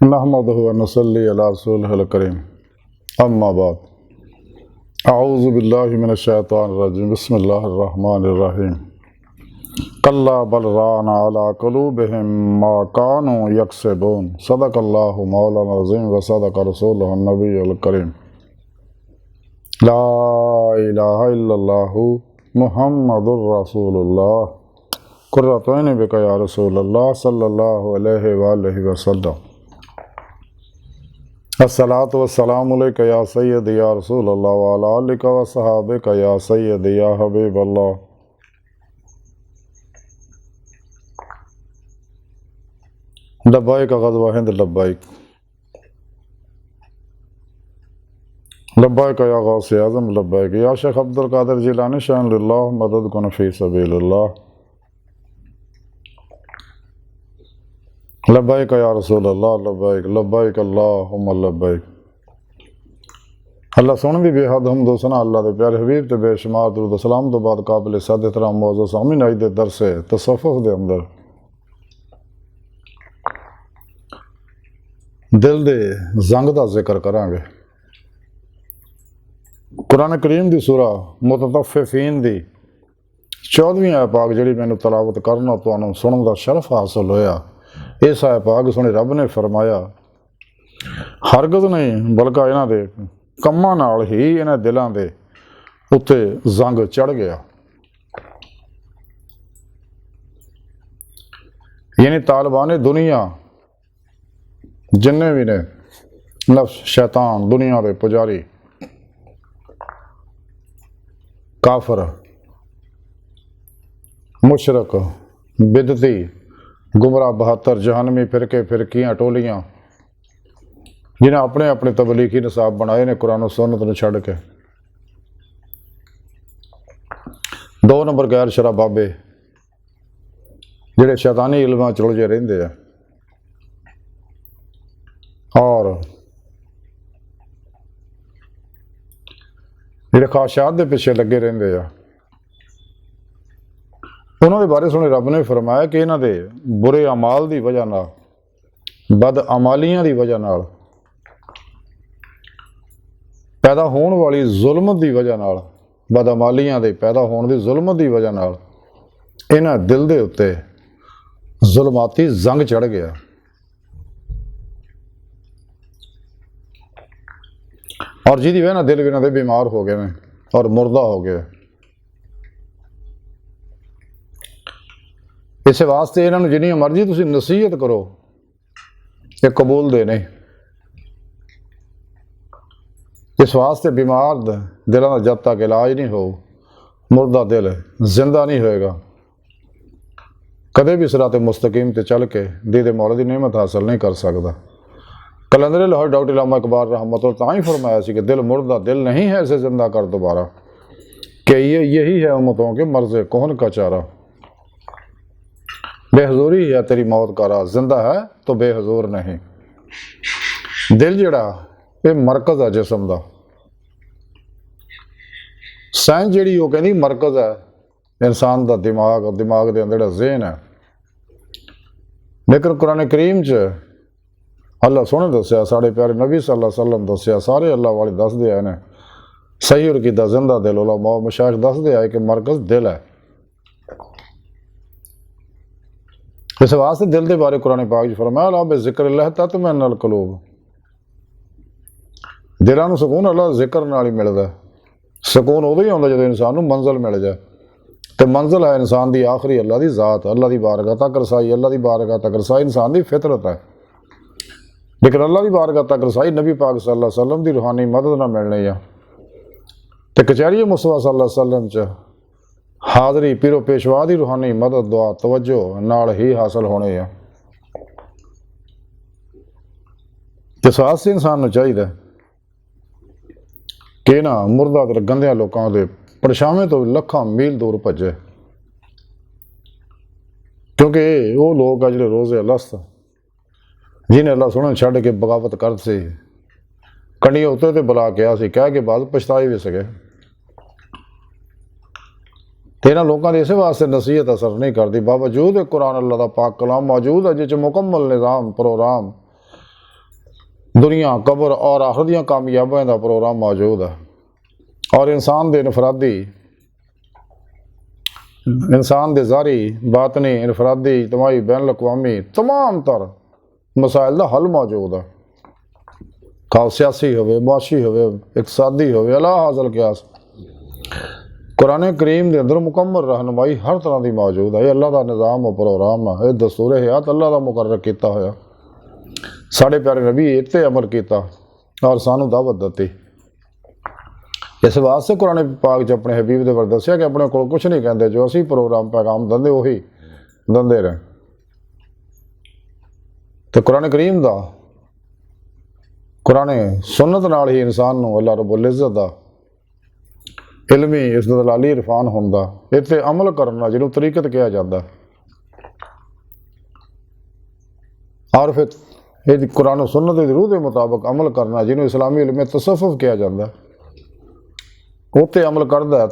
नहमदुहु व नसल्ली अला रसूलिहिल करीम अम्मा बाद अऊज़ु बिल्लाहि मिनश शैतानिर रजीम बिस्मिल्लाहिर रहमानिर रहीम कल्ला बल राना अला कुलूबिहिम मा कानू यक्सिबून सदक़ल्लाहु मौलाना अज़ीम व सदक़ रसूलुहुन नबियुल करीम ला इलाहा इल्लल्लाहु मुहम्मदुर रसूलुल्लाह कुर्रतु ऐनी बिका या रसूलल्लाह सल्लल्लाहु अलैहि वआलिहि वसल्लम अस्सलातु वस्सलामु अलैका या सय्यदी या रसूलल्लाह व अला आलिका व सहाबिका या सय्यदी या हबीबल्लाह। लब्बाइक ग़ज़वा हिंद लब्बाइक लब्बाइक या गौस आज़म लब्बाइक या शेख अब्दुल कादिर जिलानी शान लिल्लाह मदद कुन फ़ी सबीलिल्लाह लब्बाइक या रसूल अल्लाह लब्बाइक लब्बाइक अल्लाहुम्मा लब्बाइक। अल्लाह सुन भी बेहद हमदो सना अल्लाह दे प्यारे हबीब ते बेशुमार दुरूद सलाम तो बाद काबिल सद एहतराम मौजूद सामीन आज दे दरस तसव्वुफ़ दे अंदर दिल दे जंग दा जिक्र करांगे। कुरान करीम दी सूरा मुततफ़्फ़िफ़ीन दी 14वीं आयत पाक जिहड़ी मैनूं तलावत करना तुहानूं सुनन दा शरफ हासिल होया। इस आयत पाक सुने रब ने फरमाया हरगज़ नहीं बल्कि इन्हां दे कम्मां नाल ही इन्हां दिलां दे उत्ते जंग चढ़ गया। यानी तालिबान दुनिया जिन्ने भी ने नफ्स शैतान दुनिया के पुजारी काफर मुशरक बिदती गुमराह 72 जहनमी फिरके फिरकियां टोलियां जिन्हें अपने अपने तबलीगी निसाब बनाए ने कुरान और सुन्नत नूं छड्ड के। 2 नंबर गैर शरा बाबे जिहड़े शैतानी इल्मां च उलझे रहिंदे आ और जिहड़े ख्वाहिशात दे पिछे लगे रहिंदे आ उन्होंने बारे सुने रब ने फरमाया कि इन्हां दे बुरे अमाल की वजह नाल बद अमालियां की वजह नाल पैदा होने वाली जुल्मत की वजह नाल बद अमालियां दे पैदा होने की जुल्मत की वजह नाल इन्हां दिल दे उत्ते जुल्माती जंग चढ़ गया। और जिहदी वजह नाल दिल इन्हां दे बीमार हो गए हैं और मुर्दा हो गए। इस वास्ते इन्होंने जिन्नी मर्जी तुसी नसीहत करो ये कबूल दे नहीं। इस वास्ते बीमार दिलों का जब तक इलाज नहीं हो मुर्दा दिल जिंदा नहीं होएगा। कदे भी सिरात मुस्तकीम ते चल के दीदे मौला दी नेमत हासिल नहीं कर सकता। कलंदर लाहौर डॉक्टर इलामा इकबाल रहमतुल्लाह तां ही फरमाया सी कि दिल मुर्दा दिल नहीं है इसे जिंदा कर दोबारा कि ये यही है उम्मतों के मर्ज़े कौन का चारा। बेहजूरी है तेरी मौत का राज जिंदा है तो बेहजूर नहीं। दिल जिहड़ा ये मरकज़ है जिसम का साइंस जिहड़ी वो कहती मरकज़ है इंसान का दिमाग दिमाग के अंदर ज़हन है। लेकिन कुरान करीम च अल्लाह सोने दसिया साढ़े प्यारे नबी सल्लल्लाहु अलैहि वसल्लम दसिया सारे अल्लाह वाले दसदे आए ने सही और कीदा जिंदा दिल उलमा मशाइख दसदे आए कि मरकज़ दिल है। इस वास्ते दिल के बारे कुरान पाक फरमाया ला ज़िक्रिल्लाह तत्मइन्नुल क़ुलूब। दिलों को सुकून अल्लाह जिक्र नाल ही मिलता है। सुकून उदों ही आता जो इंसान को मंजिल मिल जाए तो मंजिल है इंसान की आखिरी अल्लाह की ज़ात अल्लाह की बारगाह तक रसाई अल्लाह की बारगाह तक रसाई इंसान की फितरत है। लेकिन अल्लाह की बारगाह तक रसाई नबी पाक सल्लल्लाहु अलैहि वसल्लम की रूहानी मदद ना मिलनी है तो कचहरी मुस्तफा सल्लल्लाहु अलैहि वसल्लम च हाज़री पीरो पेशवा की रूहानी मदद दुआ तवज्जो नाल ही हासिल होने है। इस वास्ते इंसान को चाहिए कि ना मुर्दा ते गंदिया लोगों के परछावें तो लखां मील दूर भजे क्योंकि वो लोग आ जो रोज़े अलस्त जिन्हें अल्लाह सुने छड़ के बगावत कर सी कंडिया उत्ते तो बुला के सी कह के बाद पछताए भी सके। तो इन्होंने लोगों की इस वास्ते नसीहत असर नहीं करती बावजूद कुरान अल्लाह का पाक कलाम मौजूद है जिस मुकम्मल निज़ाम प्रोग्राम दुनिया कब्र और आखिरत ਦੀਆਂ ਕਾਮਯਾਬੀਆਂ ਦਾ ਪ੍ਰੋਗਰਾਮ ਮੌਜੂਦ ਹੈ और इंसान ਦੇ ਇਨਫਰਾਦੀ इंसान ਦੇ ਜ਼ਾਹਰੀ ਬਾਤਨੀ ਇਨਫਰਾਦੀ ਇਜਤਮਾਈ बैन अवी तमाम तर मसाइल का हल मौजूद है खाओ सियासी हो मुआशी हो इकसादी हो अला हाजल क्यास कुरान करीम के अंदर मुकम्मल रहनुमाई हर तरह की मौजूद है। ये अल्लाह का निज़ाम और प्रोग्राम है। ये दस्तूर हयात अल्लाह का मुकर्रर किया होया साढ़े प्यारे नबी इत्ते अमल किया और सानू दावत दी। इस वास्ते कुरान पाक च अपने हबीब के बारे दसिया कि अपने को कुछ नहीं कहते जो असी प्रोग्राम पैगाम देंगे उही देंदे रहे। तो कुरान करीम का कुरान सुन्नत नाल ही इंसान नूं अल्लाह रब्बुल इज़्ज़त दा इलमी इस दलाली इरफान होंदा इत्ते अमल करना जिन्हों तरीकत कहा जाता और फिर ये कुरान सुन्नत की रूह के मुताबिक अमल करना जिन्हों इस्लामी इलमे तसव्वुफ कहा जाता उत्ते अमल करता